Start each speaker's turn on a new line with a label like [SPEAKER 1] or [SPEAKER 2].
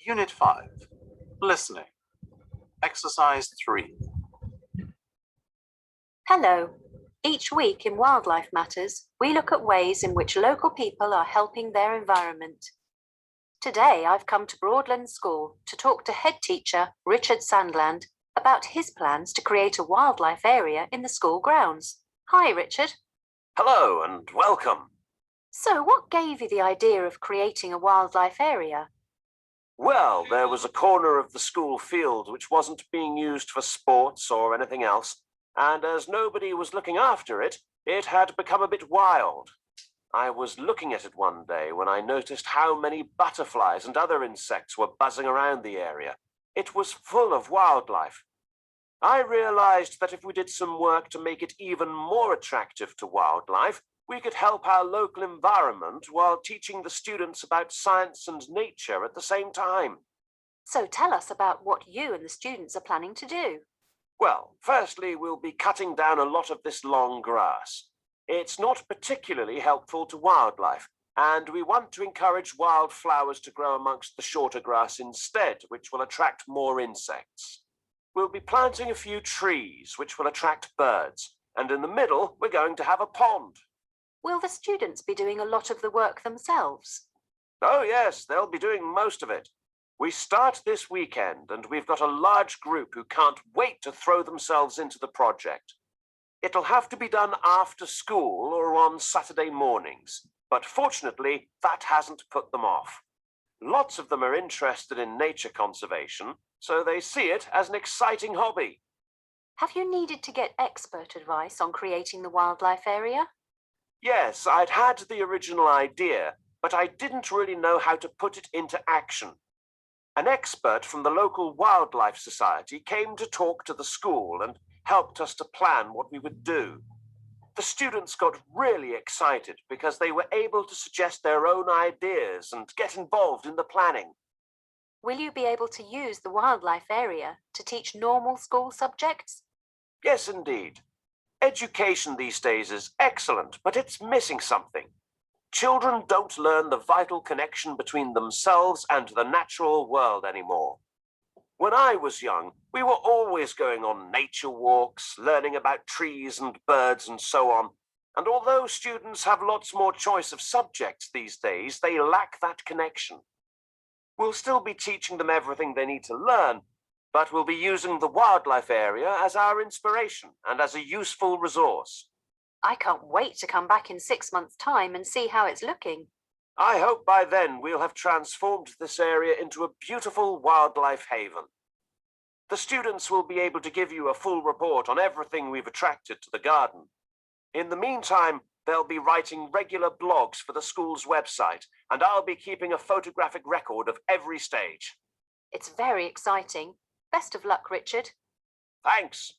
[SPEAKER 1] Unit 5. Listening. Exercise 3.
[SPEAKER 2] Hello. Each week in Wildlife Matters, we look at ways in which local people are helping their environment. Today, I've come to Broadland School to talk to head teacher Richard Sandland about his plans to create a wildlife area in the school grounds. Hi, Richard.
[SPEAKER 3] Hello and welcome.
[SPEAKER 2] So, what gave you the idea of creating a wildlife area?
[SPEAKER 3] Well, there was a corner of the school field which wasn't being used for sports or anything else, and as nobody was looking after it, it had become a bit wild. I was looking at it one day when I noticed how many butterflies and other insects were buzzing around the area. It was full of wildlife. I realized that if we did some work to make it even more attractive to wildlife, we could help our local environment while teaching the students about science and nature at the same time.
[SPEAKER 2] So, tell us about what you and the students are planning to do.
[SPEAKER 3] Well, firstly, we'll be cutting down a lot of this long grass. It's not particularly helpful to wildlife, and we want to encourage wildflowers to grow amongst the shorter grass instead, which will attract more insects. We'll be planting a few trees, which will attract birds, and in the middle, we're going to have a pond.
[SPEAKER 2] Will the students be doing a lot of the work themselves?
[SPEAKER 3] Oh yes, they'll be doing most of it. We start this weekend, and we've got a large group who can't wait to throw themselves into the project. It'll have to be done after school or on Saturday mornings, but fortunately, that hasn't put them off. Lots of them are interested in nature conservation, so they see it as an exciting hobby.
[SPEAKER 2] Have you needed to get expert advice on creating the wildlife area?
[SPEAKER 3] Yes, I'd had the original idea, but I didn't really know how to put it into action. An expert from the local wildlife society came to talk to the school and helped us to plan what we would do. The students got really excited because they were able to suggest their own ideas and get involved in the planning.
[SPEAKER 2] Will you be able to use the wildlife area to teach normal school subjects?
[SPEAKER 3] Yes, indeed. Education these days is excellent, but it's missing something. Children don't learn the vital connection between themselves and the natural world anymore. When I was young, we were always going on nature walks, learning about trees and birds and so on. And although students have lots more choice of subjects these days, they lack that connection. We'll still be teaching them everything they need to learn, but we'll be using the wildlife area as our inspiration and as a useful resource.
[SPEAKER 2] I can't wait to come back in 6 months' time and see how it's looking.
[SPEAKER 3] I hope by then we'll have transformed this area into a beautiful wildlife haven. The students will be able to give you a full report on everything we've attracted to the garden. In the meantime, they'll be writing regular blogs for the school's website, and I'll be keeping a photographic record of every stage.
[SPEAKER 2] It's very exciting. Best of luck, Richard.
[SPEAKER 3] Thanks.